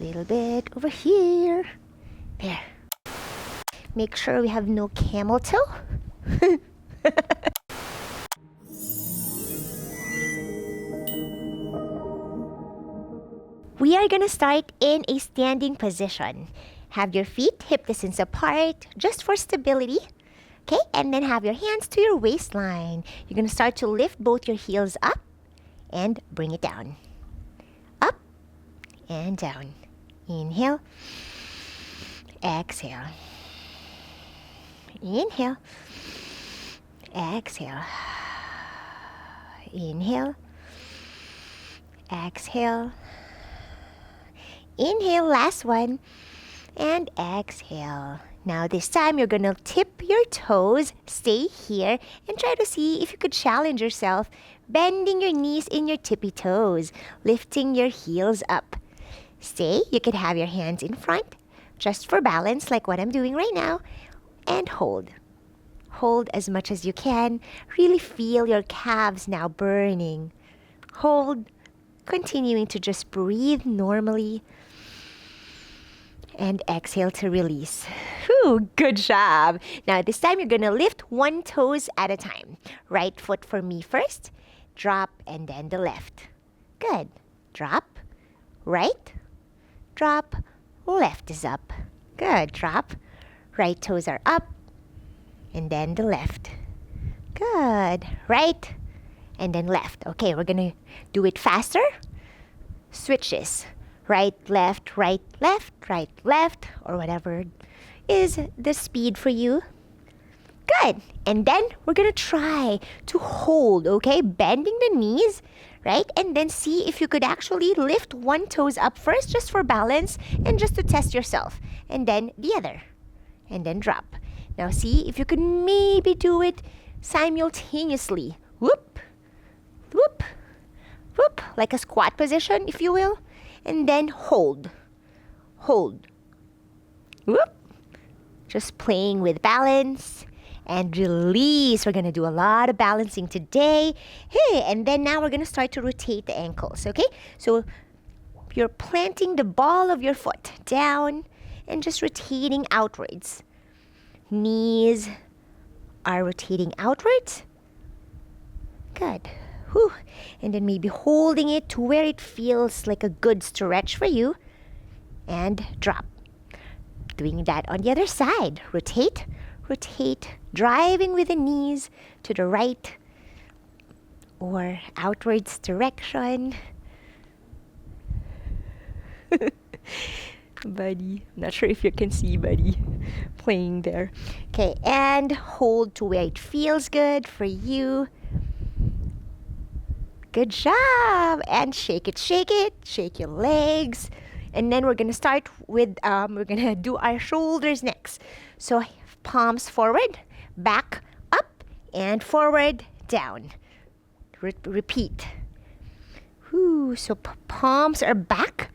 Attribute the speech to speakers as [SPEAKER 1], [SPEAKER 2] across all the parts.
[SPEAKER 1] Little bit over here. There. Make sure we have no camel toe. We are gonna start in a standing position. Have your feet hip distance apart, just for stability. Okay, and then have your hands to your waistline. You're gonna start to lift both your heels up and bring it down. Up and down. Inhale. Exhale. Inhale. Exhale. Inhale. Exhale. Inhale, last one. And exhale. Now this time you're gonna tip your toes, stay here, and try to see if you could challenge yourself, bending your knees in your tippy toes, lifting your heels up. Stay, you could have your hands in front, just for balance like what I'm doing right now, and hold. Hold as much as you can. Really feel your calves now burning. Hold, continuing to just breathe normally. And exhale to release. Whew, good job. Now this time you're gonna lift one toes at a time. Right foot for me first. Drop and then the left. Good. Drop. Right. Drop. Left is up. Good. Drop. Right toes are up. And then the left. Good. Right. And then left. Okay, we're gonna do it faster. Switches. Right, left, right, left, or whatever is the speed for you. Good. And then we're going to try to hold, okay? Bending the knees, right? And then see if you could actually lift one toes up first just for balance and just to test yourself. And then the other. And then drop. Now see if you could maybe do it simultaneously. Whoop, whoop, whoop. Like a squat position, if you will. And then hold. Hold. Whoop. Just playing with balance. And release. We're going to do a lot of balancing today. Hey, and then now we're going to start to rotate the ankles, okay? So you're planting the ball of your foot down and just rotating outwards. Knees are rotating outwards. Good. Whew. And then maybe holding it to where it feels like a good stretch for you. And drop. Doing that on the other side. Rotate, rotate, driving with the knees to the right or outwards direction. Buddy, not sure if you can see buddy playing there. Okay, and hold to where it feels good for you. Good job. And shake it, shake your legs. And then we're going to start with, we're going to do our shoulders next. So palms forward, back, up, and forward, down. Repeat. Whew. So palms are back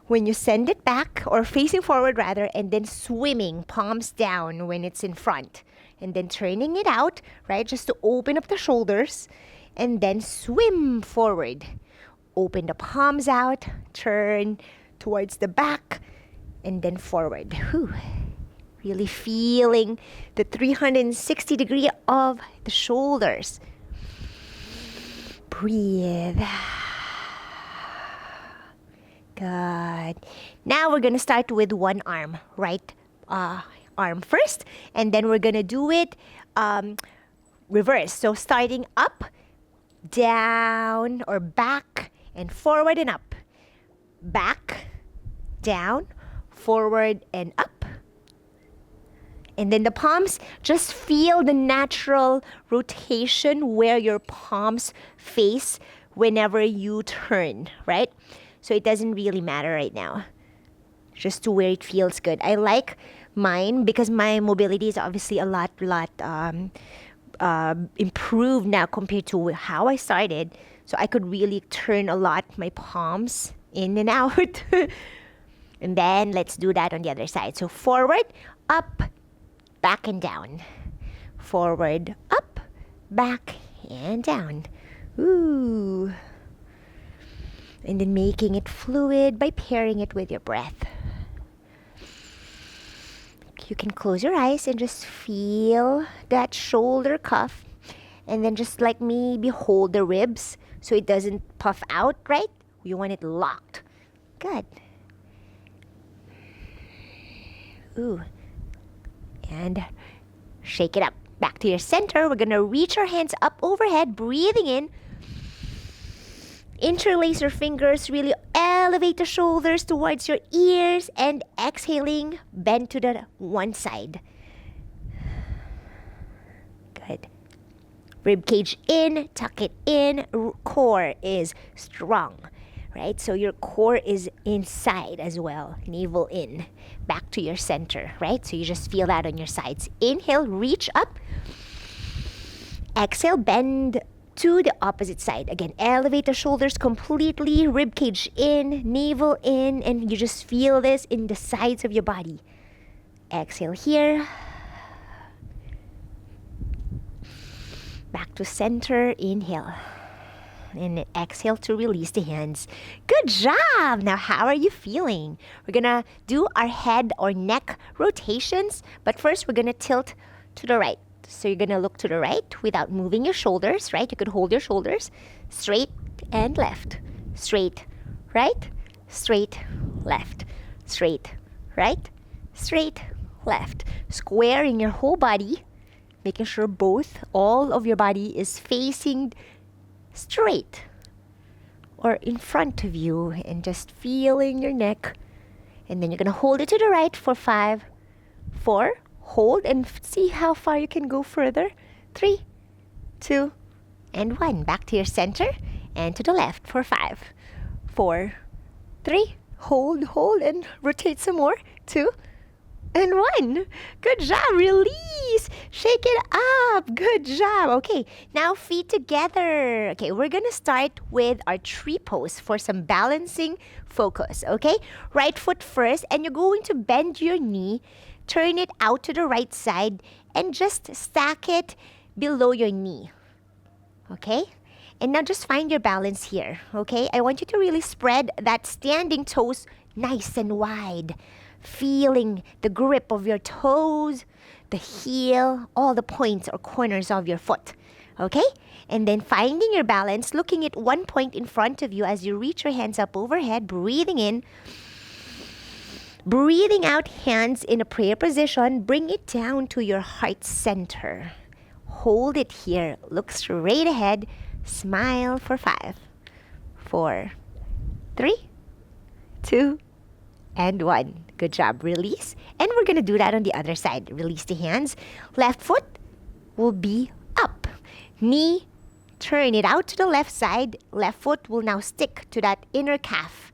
[SPEAKER 1] when you send it back, or facing forward rather, and then swimming, palms down when it's in front. And then turning it out, right, just to open up the shoulders. And then swim forward. Open the palms out, turn towards the back, and then forward. Whew. Really feeling the 360 degree of the shoulders. Breathe. Good. Now we're going to start with one arm. Right arm first, and then we're going to do it reverse. So starting up, down or back and forward and up. Back, down, forward and up. And then the palms, just feel the natural rotation where your palms face whenever you turn, right? So it doesn't really matter right now. Just to where it feels good. I like mine because my mobility is obviously a lot improved now compared to how I started. So I could really turn a lot my palms in and out. And then let's do that on the other side. So forward, up, back and down. Forward, up, back and down. Ooh. And then making it fluid by pairing it with your breath. You can close your eyes and just feel that shoulder cuff. And then just like maybe hold the ribs so it doesn't puff out, right? You want it locked. Good. Ooh. And shake it up. Back to your center. We're going to reach our hands up overhead, breathing in. Interlace your fingers, really elevate the shoulders towards your ears, and exhaling, bend to the one side. Good. Rib cage in, tuck it in, core is strong, right? So your core is inside as well, navel in, back to your center, right? So you just feel that on your sides. Inhale, reach up. Exhale, bend to the opposite side. Again, elevate the shoulders completely, rib cage in, navel in, and you just feel this in the sides of your body. Exhale here. Back to center, inhale. And exhale to release the hands. Good job! Now, how are you feeling? We're gonna do our head or neck rotations, but first we're gonna tilt to the right. So you're gonna look to the right without moving your shoulders, right? You could hold your shoulders straight and left. Straight, right? Straight, left. Straight, right? Straight, left. Squaring your whole body, making sure all of your body is facing straight or in front of you, and just feeling your neck. And then you're gonna hold it to the right for 5, 4, hold and see how far you can go further. 3, 2, and 1. Back to your center and to the left for 5, 4, 3. Hold, and rotate some more. 2, and 1. Good job. Release. Shake it up. Good job. Okay, now feet together. Okay, we're gonna start with our tree pose for some balancing focus. Okay, right foot first, and you're going to bend your knee. Turn it out to the right side and just stack it below your knee. Okay? And now just find your balance here. Okay? I want you to really spread that standing toes nice and wide. Feeling the grip of your toes, the heel, all the points or corners of your foot. Okay? And then finding your balance, looking at one point in front of you as you reach your hands up overhead, breathing in. Breathing out, hands in a prayer position. Bring it down to your heart center. Hold it here. Look straight ahead. Smile for 5, 4, 3, 2, and 1. Good job. Release. And we're going to do that on the other side. Release the hands. Left foot will be up. Knee, turn it out to the left side. Left foot will now stick to that inner calf.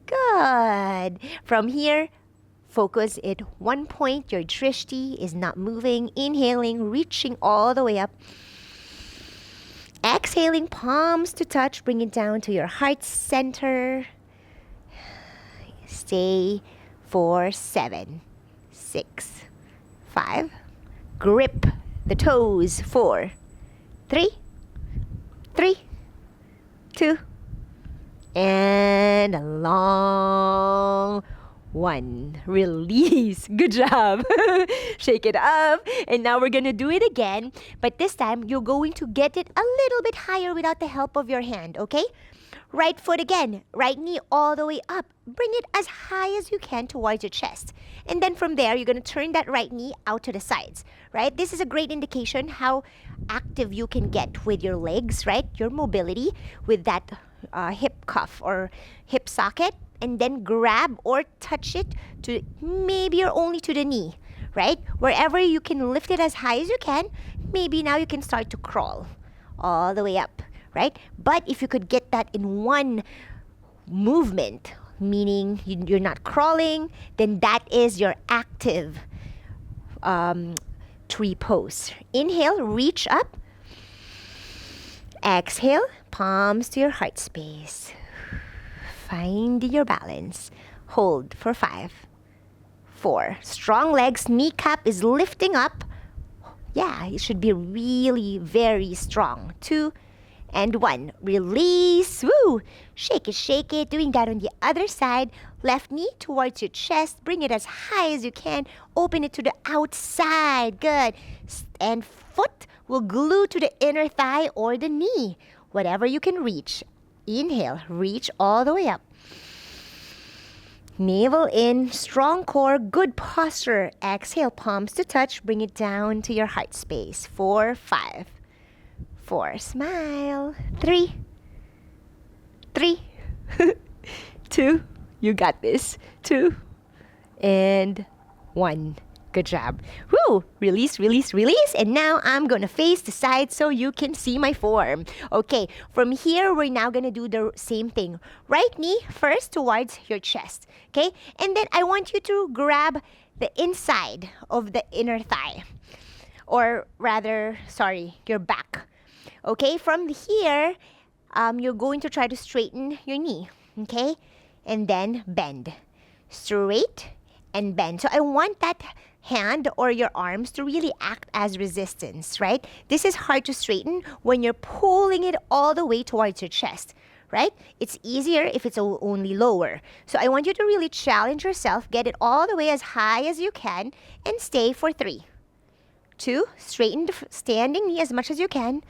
[SPEAKER 1] Good. From here, focus at one point. Your drishti is not moving. Inhaling, reaching all the way up. Exhaling, palms to touch. Bring it down to your heart center. Stay for 7, 6, 5. Grip the toes. 4, 3, 2, and a long 1. Release. Good job. Shake it up. And now we're going to do it again. But this time, you're going to get it a little bit higher without the help of your hand, okay? Right foot again. Right knee all the way up. Bring it as high as you can towards your chest. And then from there, you're going to turn that right knee out to the sides, right? This is a great indication how active you can get with your legs, right? Your mobility with that hip cuff or hip socket, and then grab or touch it to maybe you're only to the knee, right? Wherever you can lift it as high as you can, maybe now you can start to crawl all the way up, right? But if you could get that in one movement, meaning you're not crawling, then that is your active tree pose. Inhale, reach up. Exhale, palms to your heart space. Find your balance. Hold for 5, 4. Strong legs, kneecap is lifting up. Yeah, it should be really very strong. 2, And 1. Release. Woo! Shake it, shake it. Doing that on the other side. Left knee towards your chest. Bring it as high as you can. Open it to the outside. Good. And foot will glue to the inner thigh or the knee. Whatever you can reach. Inhale. Reach all the way up. Navel in, strong core, good posture. Exhale, palms to touch. Bring it down to your heart space. 4, 5, 4. Smile. 3, 2. You got this. 2 and 1. Good job. Woo! Release, release, release. And now I'm going to face the side so you can see my form. Okay, from here, we're now going to do the same thing. Right knee first towards your chest. Okay? And then I want you to grab the inside of the inner thigh. Or rather, your back. Okay? From here, you're going to try to straighten your knee. Okay? And then bend. Straight and bend. So I want that hand or your arms to really act as resistance, right? This is hard to straighten when you're pulling it all the way towards your chest, right? It's easier if it's only lower. So I want you to really challenge yourself, get it all the way as high as you can, and stay for 3, 2, straighten the standing knee as much as you can,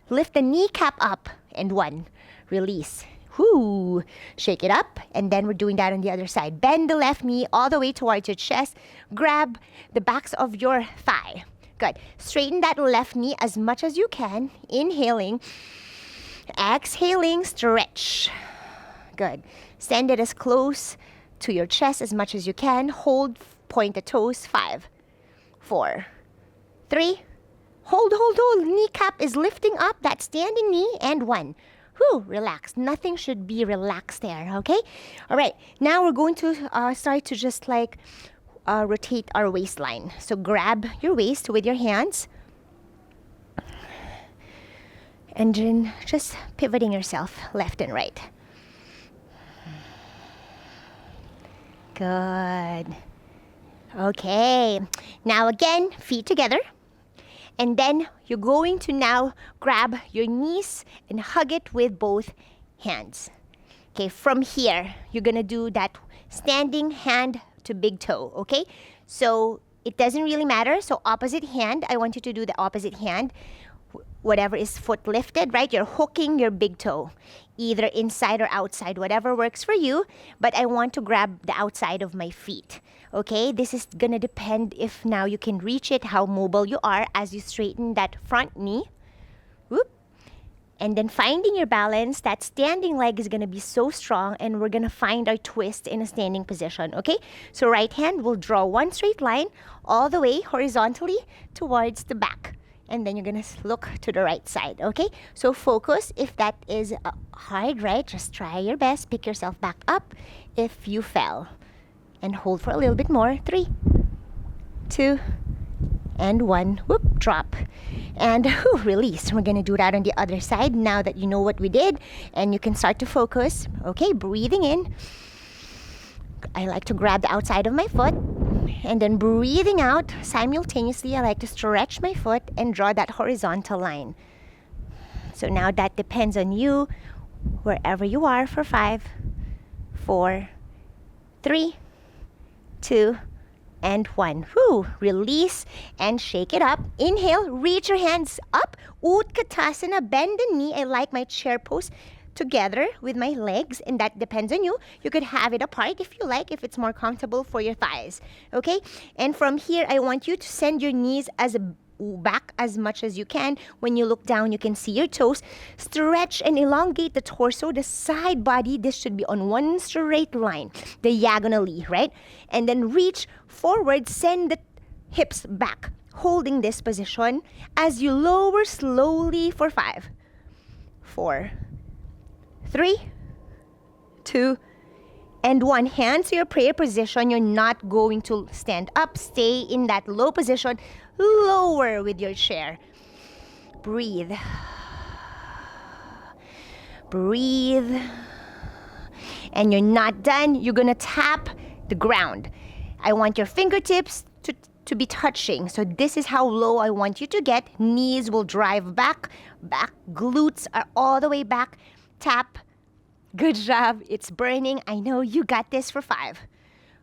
[SPEAKER 1] lift the kneecap up, and 1, release. Whoo! Shake it up, and then we're doing that on the other side. Bend the left knee all the way towards your chest. Grab the backs of your thigh. Good. Straighten that left knee as much as you can. Inhaling. Exhaling, stretch. Good. Send it as close to your chest as much as you can. Hold, point the toes. 5, 4, 3. Hold. Kneecap is lifting up, that standing knee, and 1. Whew, relax. Nothing should be relaxed there, okay? All right, now we're going to start to just like rotate our waistline. So grab your waist with your hands. And then just pivoting yourself left and right. Good. Okay, now again, feet together. And then you're going to now grab your knees and hug it with both hands. Okay, from here, you're going to do that standing hand to big toe, okay? So it doesn't really matter. So opposite hand, I want you to do the opposite hand. Whatever is foot lifted, right? You're hooking your big toe, either inside or outside, whatever works for you. But I want to grab the outside of my feet. Okay, this is gonna depend if now you can reach it, how mobile you are as you straighten that front knee. Whoop. And then finding your balance, that standing leg is gonna be so strong, and we're gonna find our twist in a standing position, okay? So right hand will draw one straight line all the way horizontally towards the back. And then you're gonna look to the right side, okay? So focus. If that is hard, right, just try your best. Pick yourself back up if you fell. And hold for a little bit more. 3, 2, and 1. Whoop, drop. And release. We're gonna do that on the other side now that you know what we did. And you can start to focus. Okay, breathing in. I like to grab the outside of my foot. And then breathing out, simultaneously, I like to stretch my foot and draw that horizontal line. So now that depends on you, wherever you are, for 5, 4, 3, 2, and 1. Whew. Release and shake it up. Inhale, reach your hands up. Utkatasana, bend the knee. I like my chair pose together with my legs, and that depends on you. You could have it apart if you like, if it's more comfortable for your thighs. Okay? And from here, I want you to send your knees back as much as you can. When you look down, you can see your toes. Stretch and elongate the torso, the side body. This should be on one straight line, diagonally, right? And then reach forward, send the hips back, holding this position as you lower slowly for 5, 4, 3, 2, and 1. Hands to your prayer position. You're not going to stand up. Stay in that low position. Lower with your chair. Breathe. Breathe. And you're not done. You're going to tap the ground. I want your fingertips to to be touching. So this is how low I want you to get. Knees will drive back. Back glutes are all the way back. Tap. Good job. It's burning. I know you got this for 5,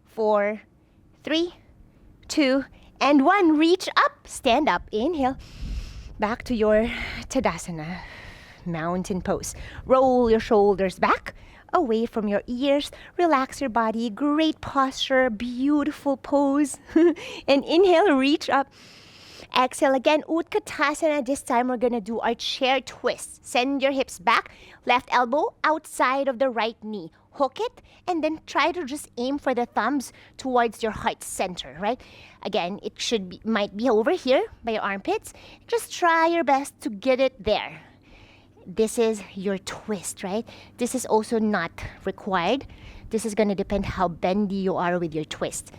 [SPEAKER 1] 4, 3, 2, and 1. Reach up. Stand up. Inhale. Back to your Tadasana. Mountain pose. Roll your shoulders back, away from your ears. Relax your body. Great posture. Beautiful pose. And inhale, reach up. Exhale again, Utkatasana. This time we're gonna do our chair twist. Send your hips back. Left elbow outside of the right knee. Hook it and then try to just aim for the thumbs towards your heart center, right? Again, it might be over here by your armpits. Just try your best to get it there. This is your twist, right? This is also not required. This is gonna depend how bendy you are with your twist.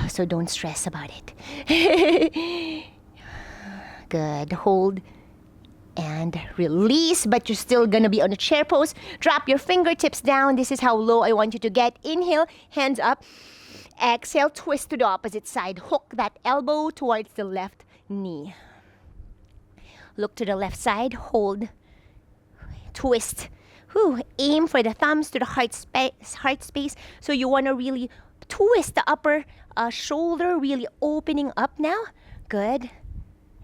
[SPEAKER 1] So don't stress about it. Good. Hold and release, but you're still gonna be on a chair pose. Drop your fingertips down. This is how low I want you to get. Inhale, hands up. Exhale, twist to the opposite side. Hook that elbow towards the left knee. Look to the left side, hold, twist. Aim for the thumbs to the heart space. So you want to really twist the upper shoulder, really opening up now. Good.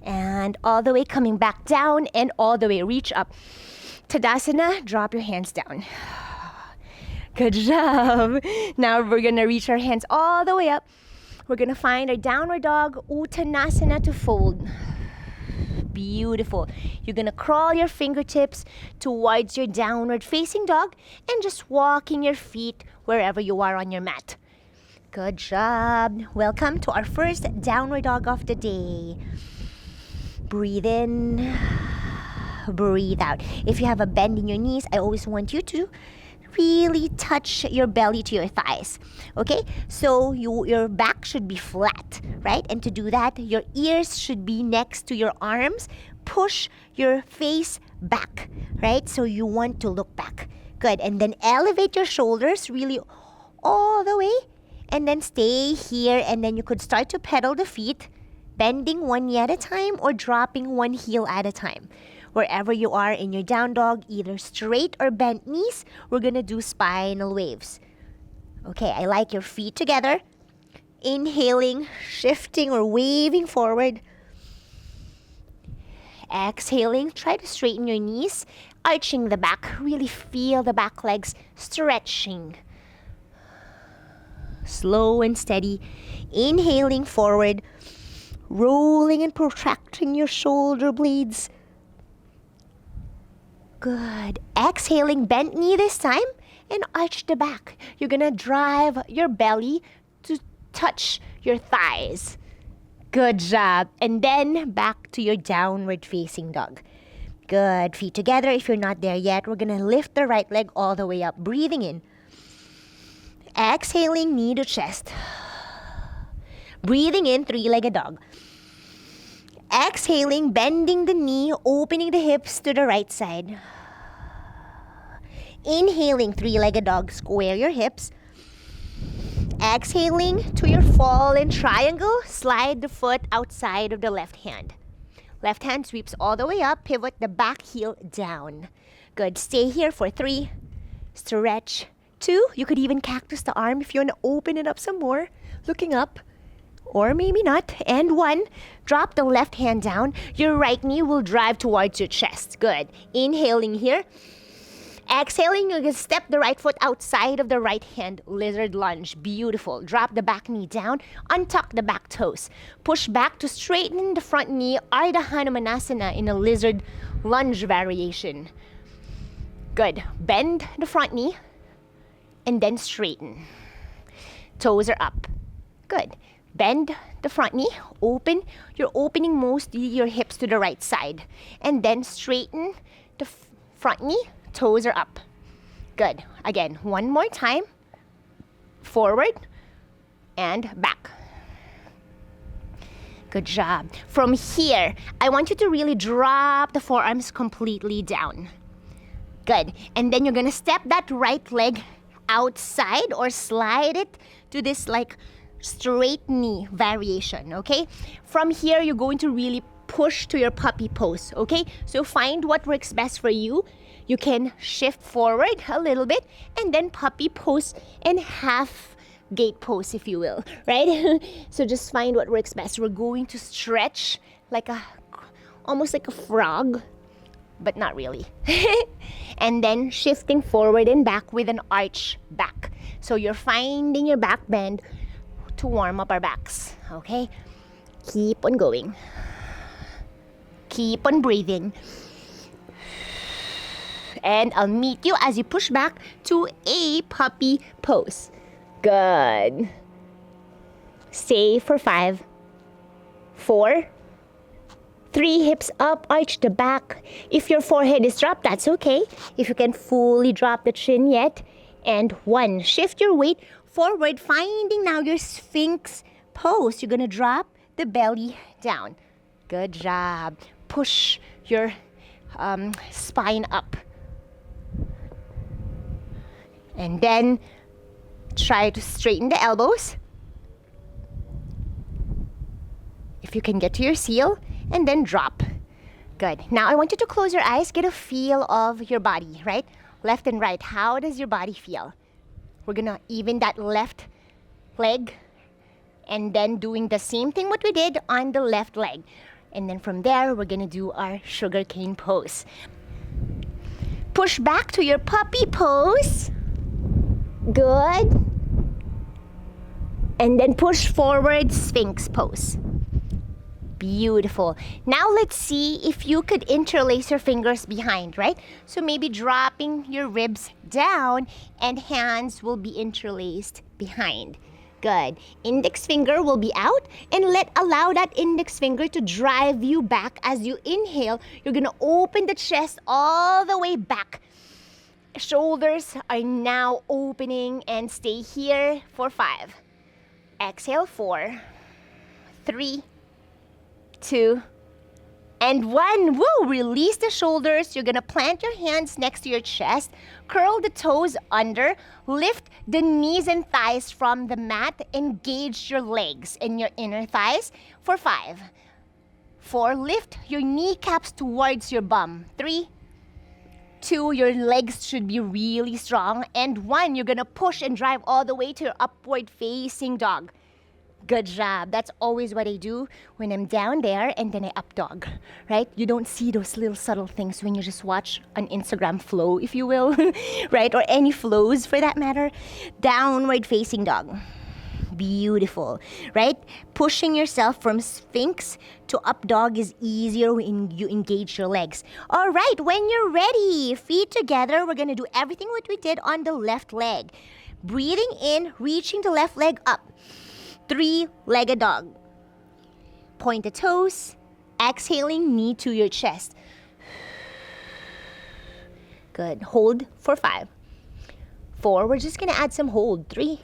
[SPEAKER 1] And all the way coming back down and all the way reach up. Tadasana, drop your hands down. Good job. Now we're going to reach our hands all the way up. We're going to find our downward dog, Uttanasana to fold. Beautiful. You're gonna crawl your fingertips towards your downward facing dog and just walking your feet wherever you are on your mat. Good job. Welcome to our first downward dog of the day. Breathe in, breathe out. If you have a bend in your knees, I always want you to really touch your belly to your thighs. Okay, so your back should be flat, right? And to do that, your ears should be next to your arms. Push your face back, right? So you want to look back. Good. And then elevate your shoulders really all the way, and then stay here. And then you could start to pedal the feet, bending one knee at a time or dropping one heel at a time. Wherever you are in your down dog, either straight or bent knees, we're gonna do spinal waves. Okay, I like your feet together. Inhaling, shifting or waving forward. Exhaling, try to straighten your knees, arching the back. Really feel the back legs stretching. Slow and steady. Inhaling forward, rolling and protracting your shoulder blades. Good. Exhaling, bent knee this time and arch the back. You're gonna drive your belly to touch your thighs. Good job. And then back to your downward facing dog. Good. Feet together. If you're not there yet, we're gonna lift the right leg all the way up. Breathing in. Exhaling, knee to chest. Breathing in, three-legged dog. Exhaling, bending the knee, opening the hips to the right side. Inhaling, three-legged dog, square your hips. Exhaling to your fallen triangle, slide the foot outside of the left hand. Left hand sweeps all the way up, pivot the back heel down. Good, stay here for 3, stretch, 2. You could even cactus the arm if you want to open it up some more, looking up. Or maybe not. And 1, drop the left hand down. Your right knee will drive towards your chest. Good. Inhaling here. Exhaling, you can step the right foot outside of the right hand. Lizard lunge. Beautiful. Drop the back knee down. Untuck the back toes. Push back to straighten the front knee. Ardha Hanumanasana in a lizard lunge variation. Good. Bend the front knee. And then straighten. Toes are up. Good. Bend the front knee, open. You're opening mostly your hips to the right side. And then straighten the front knee, toes are up. Good. Again, one more time. Forward and back. Good job. From here, I want you to really drop the forearms completely down. Good. And then you're gonna step that right leg outside or slide it to this like straight knee variation, okay? From here, you're going to really push to your puppy pose, okay? So find what works best for you. You can shift forward a little bit and then puppy pose and half gate pose, if you will, right? So just find what works best. We're going to stretch almost like a frog, but not really. And then shifting forward and back with an arch back. So you're finding your back bend to warm up our backs, okay? Keep on going. Keep on breathing. And I'll meet you as you push back to a puppy pose. Good. Stay for 5, 4, 3, hips up, arch the back. If your forehead is dropped, that's okay. If you can fully drop the chin yet. And 1, shift your weight forward, finding now your Sphinx pose. You're gonna drop the belly down. Good job. Push your spine up. And then try to straighten the elbows. If you can get to your seal, and then drop. Good. Now I want you to close your eyes, get a feel of your body, right? Left and right. How does your body feel? We're gonna even that left leg, and then doing the same thing what we did on the left leg. And then from there, we're gonna do our sugarcane pose. Push back to your puppy pose. Good. And then push forward, Sphinx pose. Beautiful. Now let's see if you could interlace your fingers behind, right? So maybe dropping your ribs down and hands will be interlaced behind. Good. Index finger will be out, and allow that index finger to drive you back. As you inhale, you're gonna open the chest all the way back. Shoulders are now opening, and stay here for 5. Exhale, 4, 3, 2, and 1. Woo! Release the shoulders. You're gonna plant your hands next to your chest. Curl the toes under. Lift the knees and thighs from the mat. Engage your legs and your inner thighs for 5. 4, lift your kneecaps towards your bum. 3, 2, your legs should be really strong. And 1, you're gonna push and drive all the way to your upward facing dog. Good job. That's always what I do when I'm down there and then I up dog, right? You don't see those little subtle things when you just watch an Instagram flow, if you will, right? Or any flows for that matter. Downward facing dog. Beautiful, right? Pushing yourself from Sphinx to up dog is easier when you engage your legs. All right, when you're ready, feet together, we're gonna do everything what we did on the left leg. Breathing in, reaching the left leg up. 3-legged dog. Point the toes. Exhaling, knee to your chest. Good. Hold for 5. 4, we're just going to add some hold. 3,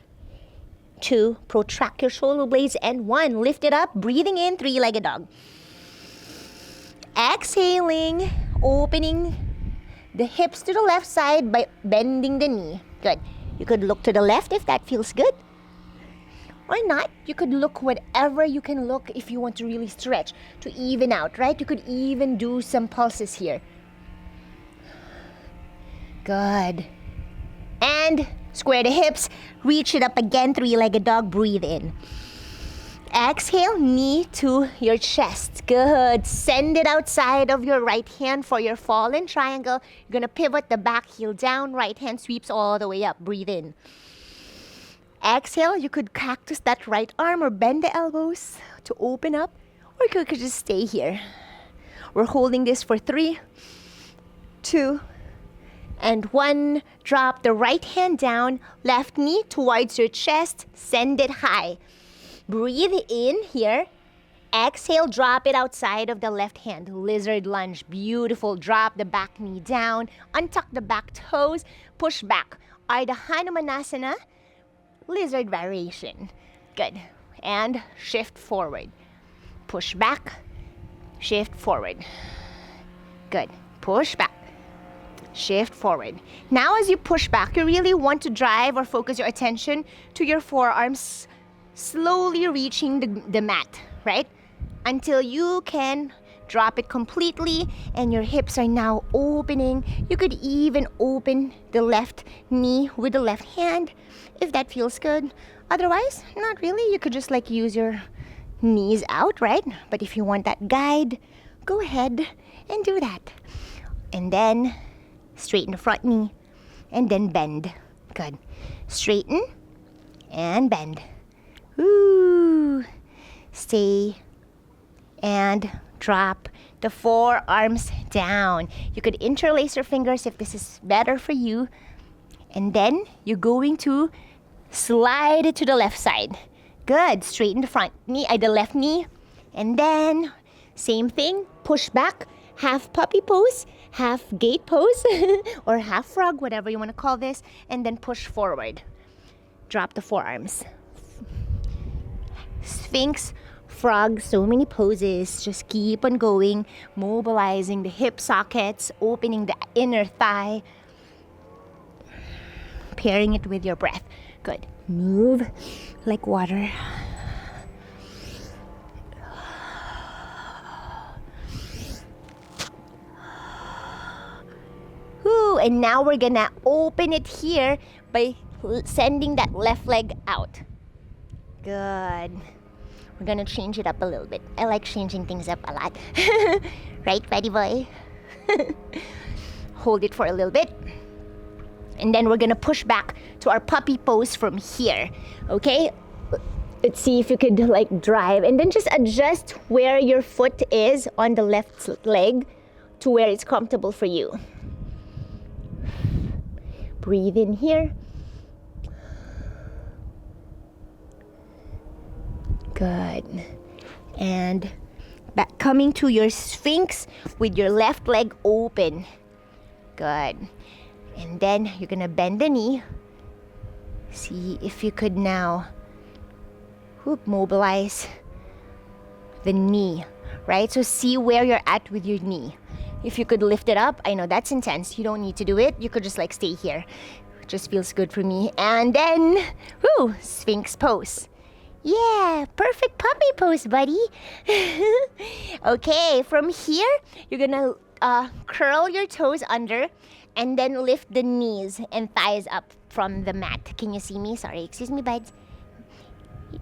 [SPEAKER 1] 2, protract your shoulder blades. And 1, lift it up. Breathing in, 3-legged dog. Exhaling, opening the hips to the left side by bending the knee. Good. You could look to the left if that feels good. Or not, you could look whatever you can look if you want to really stretch, to even out, right? You could even do some pulses here. Good. And square the hips, reach it up again, 3-legged dog, breathe in. Exhale, knee to your chest. Good. Send it outside of your right hand for your fallen triangle. You're gonna pivot the back heel down, right hand sweeps all the way up, breathe in. Exhale, you could cactus that right arm or bend the elbows to open up, or you could just stay here. We're holding this for 3, 2, and 1. Drop the right hand down, left knee towards your chest, send it high. Breathe in here. Exhale, drop it outside of the left hand. Lizard lunge, beautiful. Drop the back knee down, untuck the back toes, push back. Ardha Hanumanasana. Lizard variation. Good. And shift forward. Push back. Shift forward. Good. Push back. Shift forward. Now as you push back, you really want to drive or focus your attention to your forearms slowly reaching the mat, right? Until you can drop it completely and your hips are now opening. You could even open the left knee with the left hand if that feels good. Otherwise, not really. You could just like use your knees out, right? But if you want that guide, go ahead and do that. And then straighten the front knee and then bend. Good. Straighten and bend. Ooh. Stay and drop the forearms down. You could interlace your fingers if this is better for you. And then you're going to slide it to the left side. Good. Straighten the front knee, the left knee. And then same thing, push back, half puppy pose, half gate pose, or half frog, whatever you want to call this, and then push forward. Drop the forearms. Sphinx, frog, so many poses. Just keep on going, mobilizing the hip sockets, opening the inner thigh, pairing it with your breath. Good. Move like water. Ooh, and now we're gonna open it here by sending that left leg out. Good. We're gonna change it up a little bit. I like changing things up a lot. Right, buddy boy? Hold it for a little bit. And then we're gonna push back to our puppy pose from here. Okay? Let's see if you could like drive. And then just adjust where your foot is on the left leg to where it's comfortable for you. Breathe in here. Good. And back, coming to your Sphinx with your left leg open. Good. And then you're gonna bend the knee. See if you could now mobilize the knee, right? So see where you're at with your knee. If you could lift it up, I know that's intense. You don't need to do it. You could just like stay here. It just feels good for me. And then, Sphinx pose. Yeah, perfect puppy pose, buddy. Okay, from here, you're gonna curl your toes under and then lift the knees and thighs up from the mat. Can you see me? Sorry, excuse me, buds.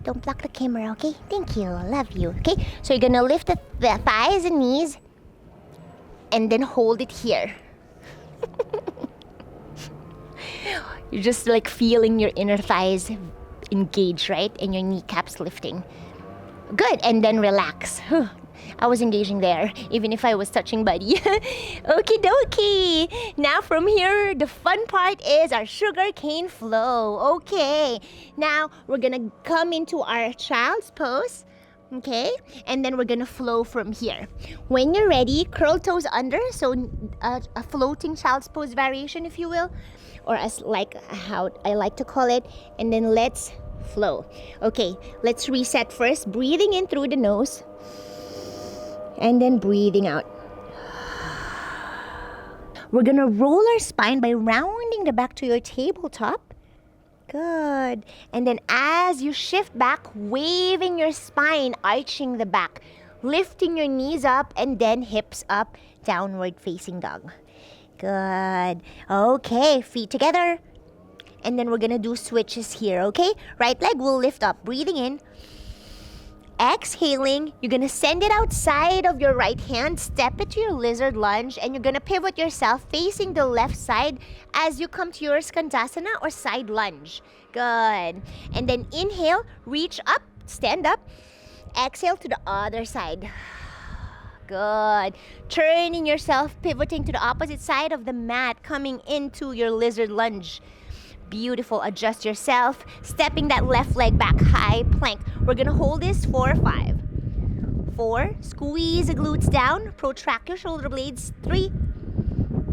[SPEAKER 1] Don't block the camera, okay? Thank you, love you. Okay, so you're gonna lift the thighs and knees and then hold it here. You're just like feeling your inner thighs engage, right? And your kneecaps lifting. Good, and then relax. I was engaging there, even if I was touching buddy. Okie dokie. Now from here, the fun part is our sugarcane flow. Okay, now we're gonna come into our child's pose. Okay, and then we're gonna flow from here. When you're ready, curl toes under, so a floating child's pose variation, if you will, or as like how I like to call it. And then let's flow. Okay, let's reset first. Breathing in through the nose, and then breathing out. We're gonna roll our spine by rounding the back to your tabletop. Good. And then as you shift back, waving your spine, arching the back, lifting your knees up and then hips up, downward facing dog. Good. Okay, feet together. And then we're gonna do switches here, okay? Right leg will lift up, breathing in. Exhaling, you're gonna send it outside of your right hand, step it to your lizard lunge, and you're gonna pivot yourself facing the left side as you come to your Utkatasana or side lunge. Good. And then inhale, reach up, stand up. Exhale to the other side. Good. Turning yourself, pivoting to the opposite side of the mat, coming into your lizard lunge. Beautiful. Adjust yourself, stepping that left leg back, high plank. We're gonna hold this for 5, 4, squeeze the glutes down, protract your shoulder blades, 3,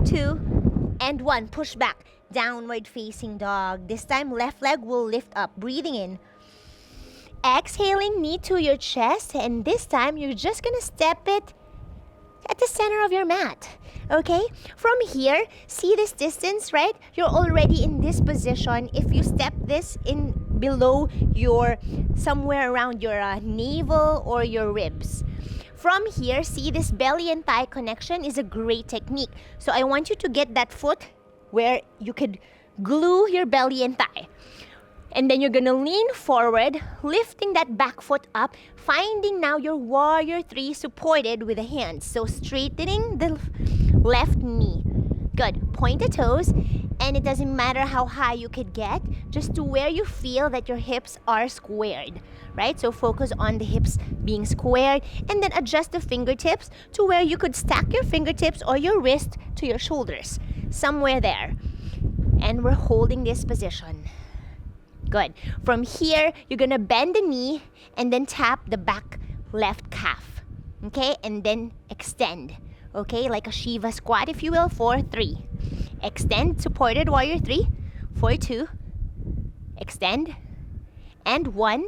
[SPEAKER 1] 2, and 1. Push back, downward facing dog. This time left leg will lift up, breathing in. Exhaling, knee to your chest, and this time you're just gonna step it at the center of your mat. Okay, from here, see this distance, right? You're already in this position. If you step this in below somewhere around your navel or your ribs. From here, see, this belly and thigh connection is a great technique. So I want you to get that foot where you could glue your belly and thigh. And then you're gonna lean forward, lifting that back foot up, finding now your warrior three supported with the hands. So straightening the left knee. Good. Point the toes, and it doesn't matter how high you could get, just to where you feel that your hips are squared, right? So focus on the hips being squared, and then adjust the fingertips to where you could stack your fingertips or your wrist to your shoulders, somewhere there. And we're holding this position. Good. From here, you're gonna bend the knee and then tap the back left calf. Okay? And then extend. Okay? Like a Shiva squat, if you will, for 3. Extend, supported warrior 3. For 2. Extend. And 1.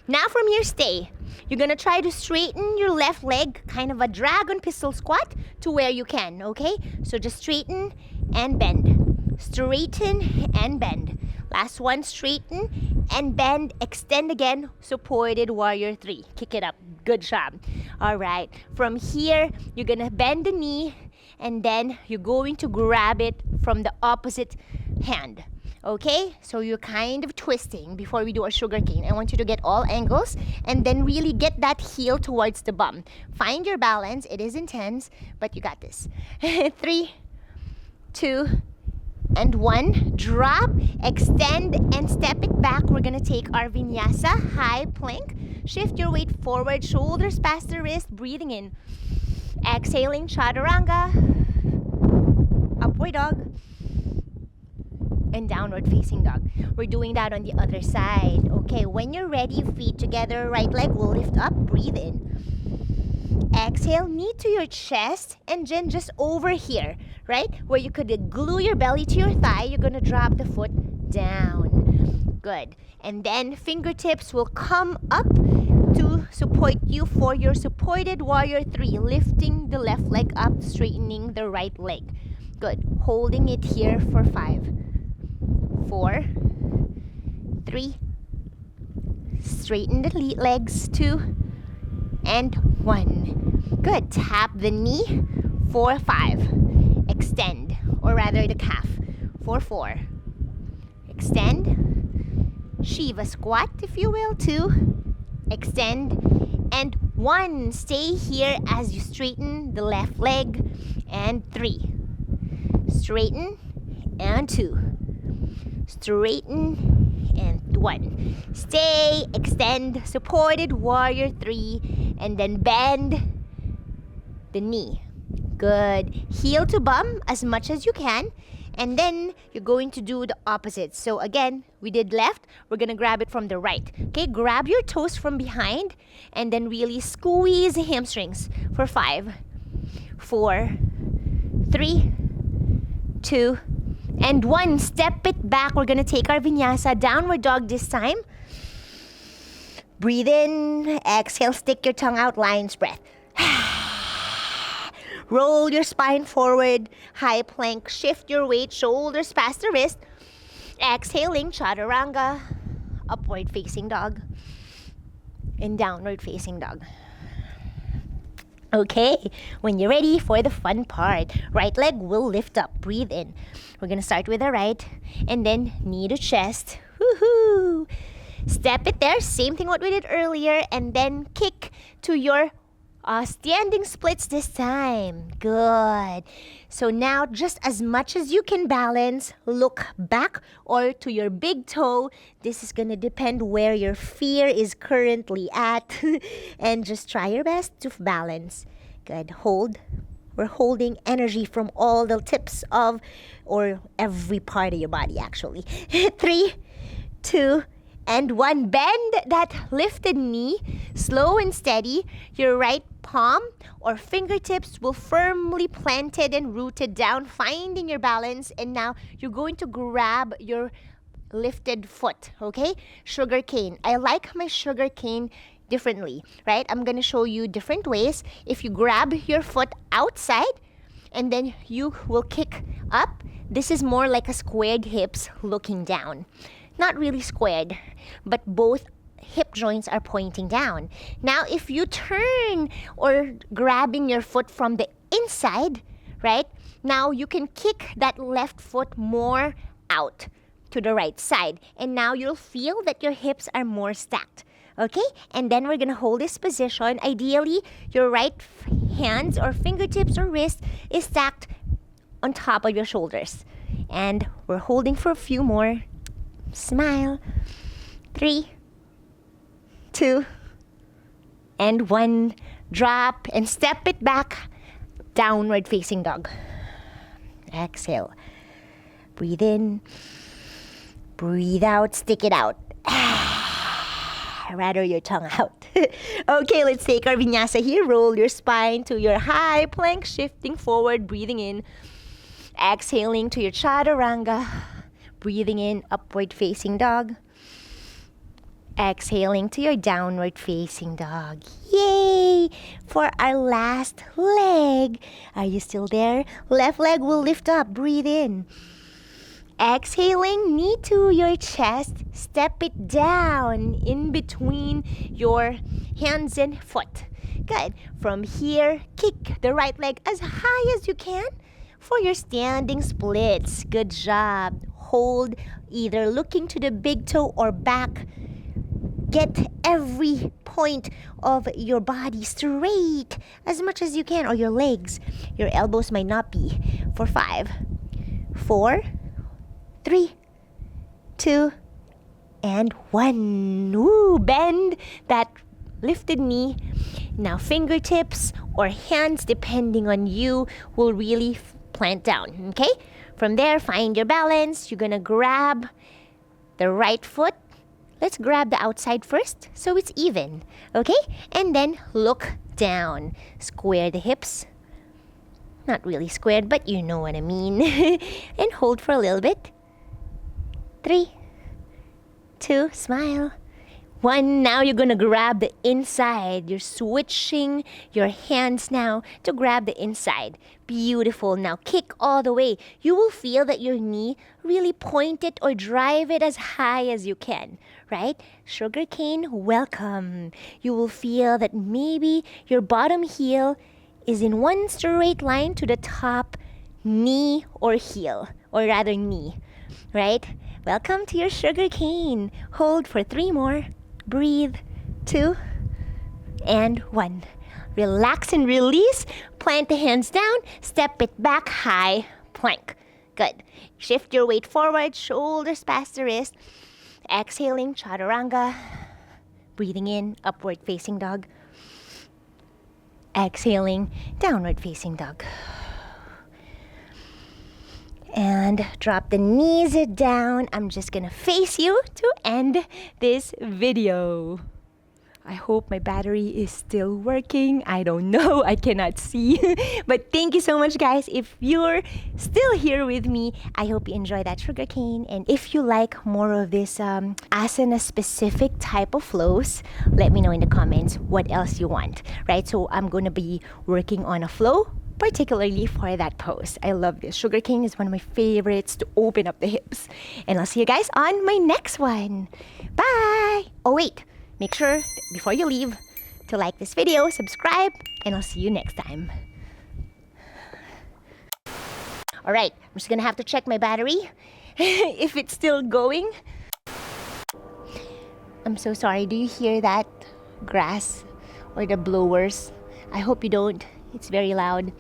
[SPEAKER 1] Now from here, stay. You're gonna try to straighten your left leg, kind of a dragon pistol squat, to where you can. Okay? So just straighten and bend. Straighten and bend. Last one, straighten and bend, extend again, supported warrior 3. Kick it up. Good job. All right. From here, you're going to bend the knee, and then you're going to grab it from the opposite hand. Okay? So you're kind of twisting before we do our sugarcane. I want you to get all angles and then really get that heel towards the bum. Find your balance. It is intense, but you got this. 3, 2, and 1. Drop, extend, and step it back. We're gonna take our Vinyasa, high plank. Shift your weight forward, shoulders past the wrist, breathing in. Exhaling, chaturanga. Upward dog. And downward facing dog. We're doing that on the other side. Okay, when you're ready, feet together, right leg will lift up, breathe in. Exhale, knee to your chest, and then just over here, right? Where you could glue your belly to your thigh, you're gonna drop the foot down. Good. And then fingertips will come up to support you for your supported warrior 3, lifting the left leg up, straightening the right leg. Good. Holding it here for 5, 4, 3, straighten the legs, 2, and 1. Good. Tap the knee for 5. Extend, or rather the calf, for 4. Extend. Shiva squat, if you will, 2. Extend. And 1. Stay here as you straighten the left leg. And 3. Straighten. And 2. Straighten. And 1. Stay, extend, supported warrior 3. And then bend the knee. Good. Heel to bum as much as you can. And then you're going to do the opposite. So again, we did left. We're going to grab it from the right. Okay, grab your toes from behind and then really squeeze the hamstrings for 5, 4, 3, 2, and 1. Step it back. We're going to take our Vinyasa, downward dog this time. Breathe in. Exhale. Stick your tongue out. Lion's breath. Roll your spine forward, high plank, shift your weight, shoulders past the wrist. Exhaling, chaturanga, upward facing dog, and downward facing dog. Okay, when you're ready for the fun part, right leg will lift up, breathe in. We're gonna start with the right, and then knee to chest. Woohoo! Step it there, same thing what we did earlier, and then kick to your standing splits this time. Good. So now, just as much as you can balance, look back or to your big toe. This is going to depend where your fear is currently at. And just try your best to balance. Good. Hold. We're holding energy from all the tips of, or every part of your body actually. 3, 2, and 1. Bend that lifted knee, slow and steady. Your right palm or fingertips will firmly planted and rooted down, finding your balance. And now you're going to grab your lifted foot, okay? Sugarcane. I like my sugarcane differently, right? I'm going to show you different ways. If you grab your foot outside and then you will kick up, this is more like a squared hips looking down. not really squared, but both hip joints are pointing down. Now, if you turn or grabbing your foot from the inside, right? Now you can kick that left foot more out to the right side. And now you'll feel that your hips are more stacked. Okay? And then we're gonna hold this position. Ideally, your right hands or fingertips or wrist is stacked on top of your shoulders. And we're holding for a few more. Smile. 3, 2, and 1. Drop and step it back. Downward facing dog. Exhale. Breathe in. Breathe out. Stick it out. Rather your tongue out. Okay, let's take our vinyasa here. Roll your spine to your high plank, shifting forward, breathing in. Exhaling to your chaturanga. Breathing in, upward facing dog. Exhaling to your downward facing dog. Yay! For our last leg. Are you still there? Left leg will lift up. Breathe in. Exhaling, knee to your chest. Step it down in between your hands and foot. Good. From here, kick the right leg as high as you can for your standing splits. Good job. Hold, either looking to the big toe or back. Get every point of your body straight as much as you can, or your legs. Your elbows might not be. For 5, 4, 3, 2, and 1. Woo! Bend that lifted knee. Now fingertips or hands, depending on you, will really plant down. Okay? From there, find your balance. You're gonna grab the right foot. Let's grab the outside first so it's even. Okay? And then look down. Square the hips. Not really squared, but you know what I mean. And hold for a little bit. 3, 2, smile. 1, now you're gonna grab the inside. You're switching your hands now to grab the inside. Beautiful. Now kick all the way. You will feel that your knee really point it or drive it as high as you can, right? Sugarcane, welcome. You will feel that maybe your bottom heel is in one straight line to the top knee or heel, or rather knee, right? Welcome to your sugarcane. Hold for 3 more. Breathe. 2, and 1. Relax and release. Plant the hands down. Step it back. High plank. Good. Shift your weight forward. Shoulders past the wrist. Exhaling, chaturanga. Breathing in, upward facing dog. Exhaling, downward facing dog. And drop the knees down. I'm just gonna face you to end this video. I hope my battery is still working. I don't know. I cannot see. But thank you so much, guys. If you're still here with me, I hope you enjoy that sugarcane. And if you like more of this asana-specific type of flows, let me know in the comments what else you want, right? So I'm going to be working on a flow, particularly for that pose. I love this. Sugarcane is one of my favorites to open up the hips. And I'll see you guys on my next one. Bye! Oh, wait. Make sure, before you leave, to like this video, subscribe, and I'll see you next time. Alright, I'm just gonna have to check my battery, if it's still going. I'm so sorry, do you hear that grass or the blowers? I hope you don't, it's very loud.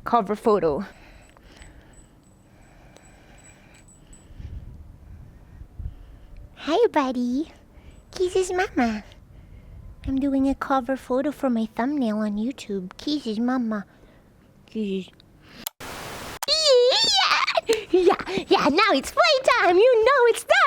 [SPEAKER 1] Cover photo. Hi, buddy. Kisses, mama. I'm doing a cover photo for my thumbnail on YouTube. Kisses, mama. Kisses. Yeah, now it's playtime. You know it's time.